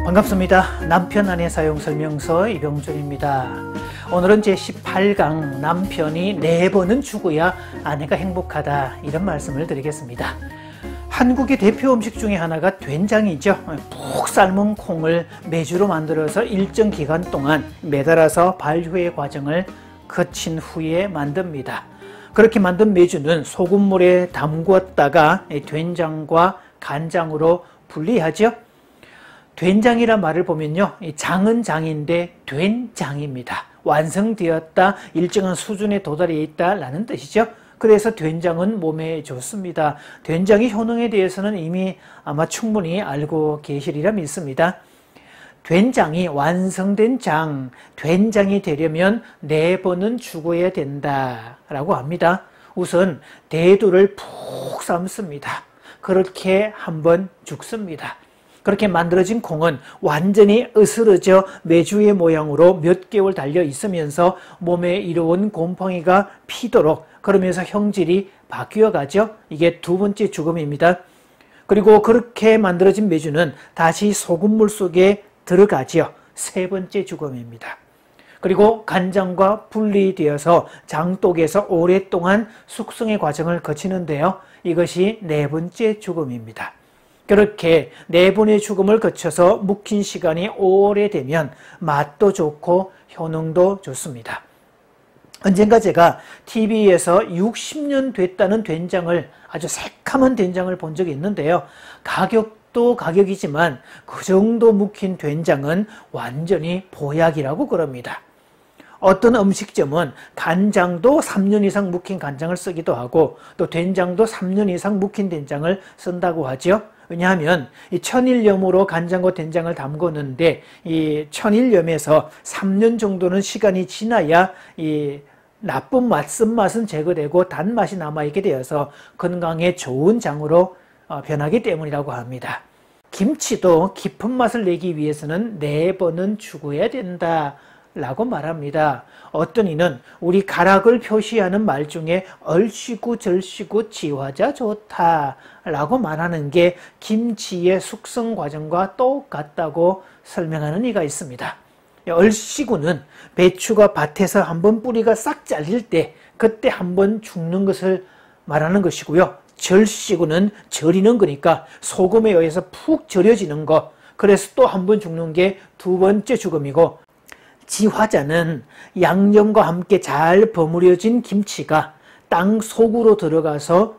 반갑습니다. 남편 아내 사용 설명서 이병준입니다. 오늘은 제18강 남편이 4번은 죽어야 아내가 행복하다, 이런 말씀을 드리겠습니다. 한국의 대표 음식 중에 하나가 된장이죠. 푹 삶은 콩을 메주로 만들어서 일정 기간 동안 매달아서 발효의 과정을 거친 후에 만듭니다. 그렇게 만든 메주는 소금물에 담궜다가 된장과 간장으로 분리하죠. 된장이란 말을 보면요, 장은 장인데 된장입니다. 완성되었다, 일정한 수준에 도달해 있다라는 뜻이죠. 그래서 된장은 몸에 좋습니다. 된장의 효능에 대해서는 이미 아마 충분히 알고 계시리라 믿습니다. 된장이 완성된 장, 된장이 되려면 4번은 죽어야 된다라고 합니다. 우선 대두를 푹 삶습니다. 그렇게 한번 죽습니다. 그렇게 만들어진 콩은 완전히 으스러져 메주의 모양으로 몇 개월 달려 있으면서 몸에 이로운 곰팡이가 피도록, 그러면서 형질이 바뀌어 가죠. 이게 2번째 죽음입니다. 그리고 그렇게 만들어진 메주는 다시 소금물 속에 들어가죠. 3번째 죽음입니다. 그리고 간장과 분리되어서 장독에서 오랫동안 숙성의 과정을 거치는데요. 이것이 4번째 죽음입니다. 그렇게 4번의 죽음을 거쳐서 묵힌 시간이 오래되면 맛도 좋고 효능도 좋습니다. 언젠가 제가 TV에서 60년 됐다는 된장을, 아주 새카만 된장을 본 적이 있는데요. 가격도 가격이지만 그 정도 묵힌 된장은 완전히 보약이라고 그럽니다. 어떤 음식점은 간장도 3년 이상 묵힌 간장을 쓰기도 하고, 또 된장도 3년 이상 묵힌 된장을 쓴다고 하죠. 왜냐하면 이 천일염으로 간장과 된장을 담궜는데, 이 천일염에서 3년 정도는 시간이 지나야 이 나쁜 맛, 쓴맛은 제거되고 단맛이 남아있게 되어서 건강에 좋은 장으로 변하기 때문이라고 합니다. 김치도 깊은 맛을 내기 위해서는 4번은 죽어야 된다 라고 말합니다. 어떤 이는 우리 가락을 표시하는 말 중에 얼씨구 절씨구 지화자 좋다 라고 말하는 게 김치의 숙성 과정과 똑같다고 설명하는 이가 있습니다. 얼씨구는 배추가 밭에서 한번 뿌리가 싹 잘릴 때, 그때 한번 죽는 것을 말하는 것이고요. 절씨구는 절이는 거니까 소금에 의해서 푹 절여지는 것, 그래서 또 한번 죽는 게 2번째 죽음이고, 지화자는 양념과 함께 잘 버무려진 김치가 땅 속으로 들어가서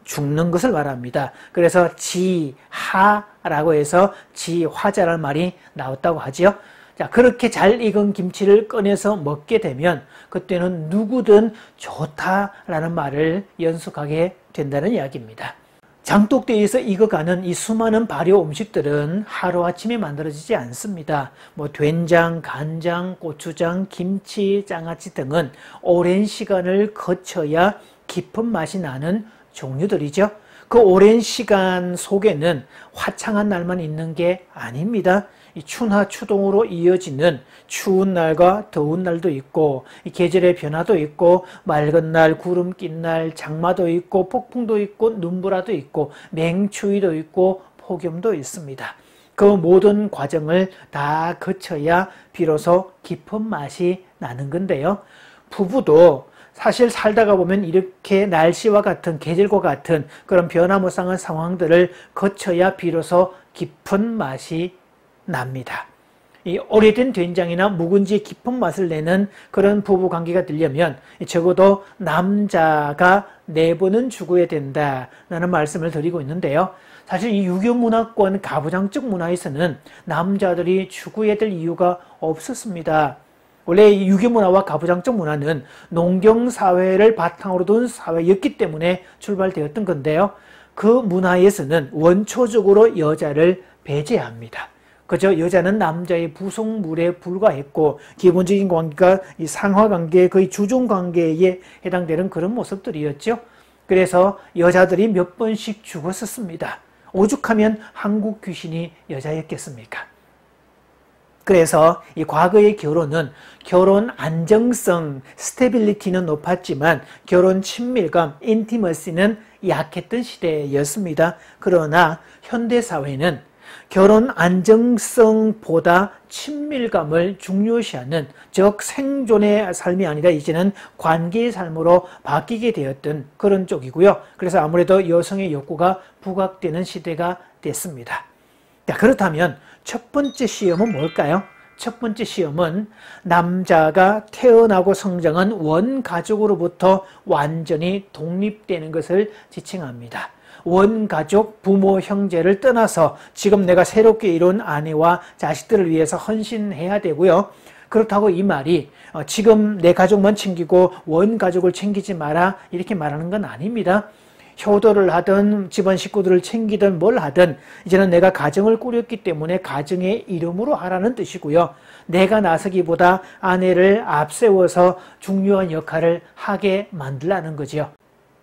죽는 것을 말합니다. 그래서 지하라고 해서 지화자라는 말이 나왔다고 하죠. 자, 그렇게 잘 익은 김치를 꺼내서 먹게 되면 그때는 누구든 좋다라는 말을 연속하게 된다는 이야기입니다. 장독대에서 익어가는 이 수많은 발효 음식들은 하루아침에 만들어지지 않습니다. 된장, 간장, 고추장, 김치, 장아찌 등은 오랜 시간을 거쳐야 깊은 맛이 나는 종류들이죠. 그 오랜 시간 속에는 화창한 날만 있는 게 아닙니다. 이 춘하 추동으로 이어지는 추운 날과 더운 날도 있고, 이 계절의 변화도 있고, 맑은 날, 구름 낀 날, 장마도 있고, 폭풍도 있고, 눈보라도 있고, 맹추위도 있고, 폭염도 있습니다. 그 모든 과정을 다 거쳐야 비로소 깊은 맛이 나는 건데요. 부부도 사실 살다가 보면 이렇게 날씨와 같은, 계절과 같은 그런 변화무쌍한 상황들을 거쳐야 비로소 깊은 맛이 납니다. 이 오래된 된장이나 묵은지의 깊은 맛을 내는 그런 부부 관계가 되려면 적어도 남자가 4번은 죽어야 된다라는 말씀을 드리고 있는데요. 사실 이 유교 문화권 가부장적 문화에서는 남자들이 죽어야 될 이유가 없었습니다. 원래 이 유교 문화와 가부장적 문화는 농경사회를 바탕으로 둔 사회였기 때문에 출발되었던 건데요. 그 문화에서는 원초적으로 여자를 배제합니다. 그저 여자는 남자의 부속물에 불과했고, 기본적인 관계가 이 상하관계, 거의 주종관계에 해당되는 그런 모습들이었죠. 그래서 여자들이 몇 번씩 죽었었습니다. 오죽하면 한국 귀신이 여자였겠습니까? 그래서 이 과거의 결혼은 결혼 안정성, 스테빌리티는 높았지만 결혼 친밀감, 인티머시는 약했던 시대였습니다. 그러나 현대사회는 결혼 안정성보다 친밀감을 중요시하는, 즉 생존의 삶이 아니라 이제는 관계의 삶으로 바뀌게 되었던 그런 쪽이고요. 그래서 아무래도 여성의 욕구가 부각되는 시대가 됐습니다. 자, 그렇다면 첫 번째 시험은 뭘까요? 첫 번째 시험은 남자가 태어나고 성장한 원가족으로부터 완전히 독립되는 것을 지칭합니다. 원가족, 부모, 형제를 떠나서 지금 내가 새롭게 이룬 아내와 자식들을 위해서 헌신해야 되고요. 그렇다고 이 말이 지금 내 가족만 챙기고 원가족을 챙기지 마라 이렇게 말하는 건 아닙니다. 효도를 하든 집안 식구들을 챙기든 뭘 하든 이제는 내가 가정을 꾸렸기 때문에 가정의 이름으로 하라는 뜻이고요. 내가 나서기보다 아내를 앞세워서 중요한 역할을 하게 만들라는 거죠.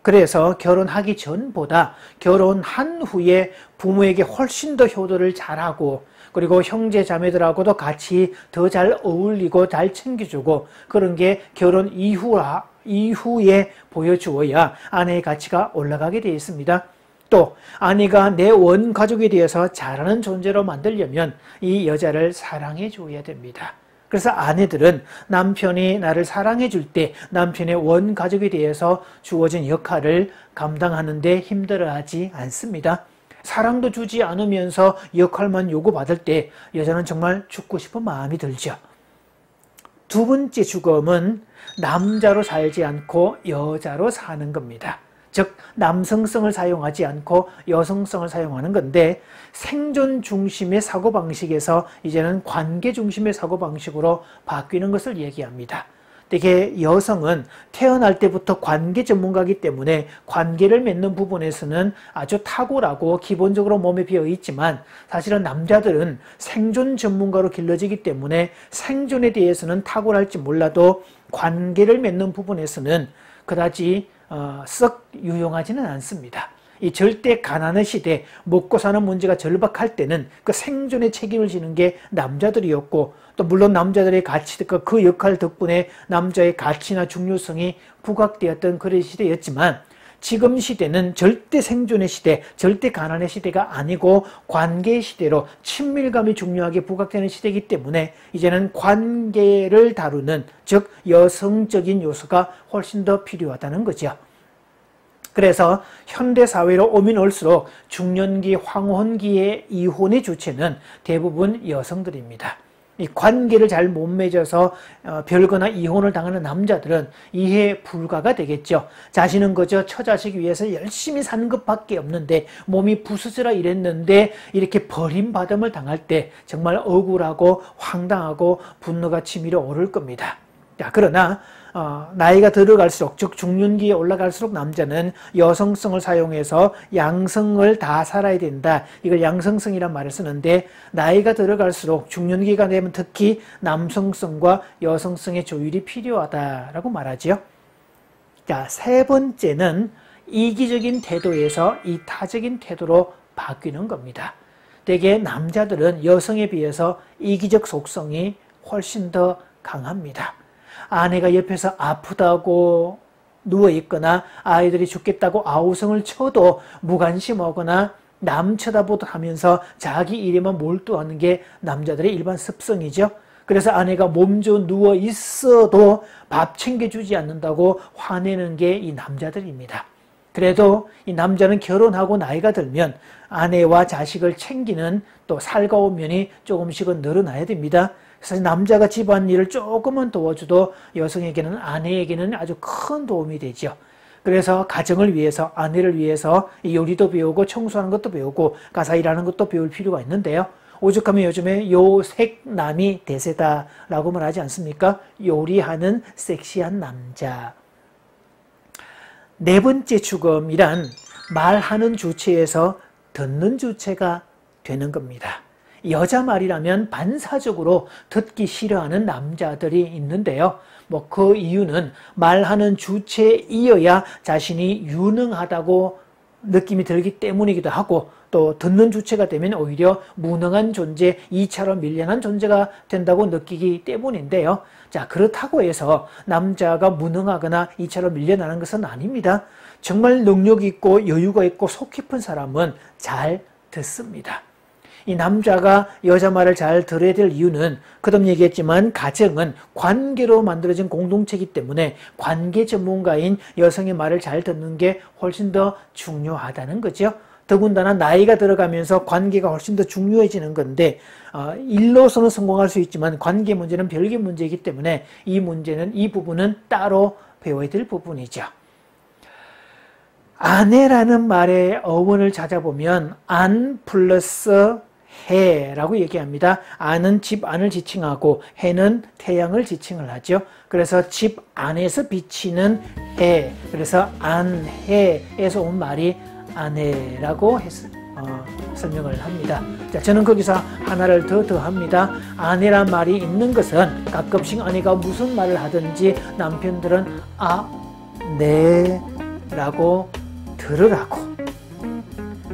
그래서 결혼하기 전보다 결혼한 후에 부모에게 훨씬 더 효도를 잘하고, 그리고 형제 자매들하고도 같이 더 잘 어울리고 잘 챙겨주고, 그런 게 결혼 이후에 보여주어야 아내의 가치가 올라가게 되어 있습니다. 또 아내가 내 원가족에 대해서 잘하는 존재로 만들려면 이 여자를 사랑해 줘야 됩니다. 그래서 아내들은 남편이 나를 사랑해 줄 때 남편의 원가족에 대해서 주어진 역할을 감당하는데 힘들어하지 않습니다. 사랑도 주지 않으면서 역할만 요구받을 때 여자는 정말 죽고 싶은 마음이 들죠. 두 번째 죽음은 남자로 살지 않고 여자로 사는 겁니다. 즉 남성성을 사용하지 않고 여성성을 사용하는 건데, 생존 중심의 사고방식에서 이제는 관계 중심의 사고방식으로 바뀌는 것을 얘기합니다. 되게 여성은 태어날 때부터 관계 전문가이기 때문에 관계를 맺는 부분에서는 아주 탁월하고 기본적으로 몸에 배어 있지만, 사실은 남자들은 생존 전문가로 길러지기 때문에 생존에 대해서는 탁월할지 몰라도 관계를 맺는 부분에서는 그다지 썩 유용하지는 않습니다. 이 절대 가난의 시대, 먹고 사는 문제가 절박할 때는 그 생존의 책임을 지는 게 남자들이었고, 또 물론 남자들의 가치, 그 역할 덕분에 남자의 가치나 중요성이 부각되었던 그런 시대였지만, 지금 시대는 절대 생존의 시대, 절대 가난의 시대가 아니고 관계의 시대로 친밀감이 중요하게 부각되는 시대이기 때문에 이제는 관계를 다루는, 즉 여성적인 요소가 훨씬 더 필요하다는 거죠. 그래서 현대사회로 오면 올수록 중년기, 황혼기의 이혼의 주체는 대부분 여성들입니다. 이 관계를 잘 못 맺어서 별거나 이혼을 당하는 남자들은 이해 불가가 되겠죠. 자신은 그저 처자식 위해서 열심히 사는 것밖에 없는데, 몸이 부스스라 이랬는데 이렇게 버림받음을 당할 때 정말 억울하고 황당하고 분노가 치밀어 오를 겁니다. 자, 그러나 나이가 들어갈수록, 즉 중년기에 올라갈수록 남자는 여성성을 사용해서 양성을 다 살아야 된다. 이걸 양성성이란 말을 쓰는데, 나이가 들어갈수록 중년기가 되면 특히 남성성과 여성성의 조율이 필요하다라고 말하지요. 자, 세 번째는 이기적인 태도에서 이타적인 태도로 바뀌는 겁니다. 대개 남자들은 여성에 비해서 이기적 속성이 훨씬 더 강합니다. 아내가 옆에서 아프다고 누워있거나 아이들이 죽겠다고 아우성을 쳐도 무관심하거나 남 쳐다보도 하면서 자기 일에만 몰두하는 게 남자들의 일반 습성이죠. 그래서 아내가 몸져 누워있어도 밥 챙겨주지 않는다고 화내는 게 이 남자들입니다. 그래도 이 남자는 결혼하고 나이가 들면 아내와 자식을 챙기는 또 살가운 면이 조금씩은 늘어나야 됩니다. 사실 남자가 집안일을 조금만 도와줘도 여성에게는, 아내에게는 아주 큰 도움이 되죠. 그래서 가정을 위해서, 아내를 위해서 요리도 배우고 청소하는 것도 배우고 가사 일하는 것도 배울 필요가 있는데요. 오죽하면 요즘에 요색남이 대세다라고 말하지 않습니까? 요리하는 섹시한 남자. 네 번째 죽음이란 말하는 주체에서 듣는 주체가 되는 겁니다. 여자 말이라면 반사적으로 듣기 싫어하는 남자들이 있는데요. 그 이유는 말하는 주체이어야 자신이 유능하다고 느낌이 들기 때문이기도 하고, 또 듣는 주체가 되면 오히려 무능한 존재, 2차로 밀려난 존재가 된다고 느끼기 때문인데요. 자, 그렇다고 해서 남자가 무능하거나 2차로 밀려나는 것은 아닙니다. 정말 능력 있고 여유가 있고 속 깊은 사람은 잘 듣습니다. 이 남자가 여자 말을 잘 들어야 될 이유는 그동안 얘기했지만 가정은 관계로 만들어진 공동체이기 때문에 관계 전문가인 여성의 말을 잘 듣는 게 훨씬 더 중요하다는 거죠. 더군다나 나이가 들어가면서 관계가 훨씬 더 중요해지는 건데 일로서는 성공할 수 있지만 관계 문제는 별개 문제이기 때문에 이 부분은 따로 배워야 될 부분이죠. 아내라는 말의 어원을 찾아보면 안 플러스 해라고 얘기합니다. 안은 집 안을 지칭하고 해는 태양을 지칭을 하죠. 그래서 집 안에서 비치는 해, 그래서 안해에서 온 말이 아내라고 설명을 합니다. 자, 저는 거기서 하나를 더 더합니다. 아내란 말이 있는 것은 가끔씩 아내가 무슨 말을 하든지 남편들은 네 라고 들으라고.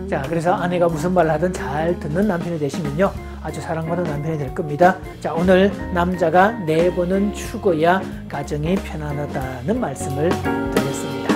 자, 그래서 아내가 무슨 말을 하든 잘 듣는 남편이 되시면요, 아주 사랑받는 남편이 될 겁니다. 자, 오늘 남자가 4번은 죽어야 가정이 편안하다는 말씀을 드렸습니다.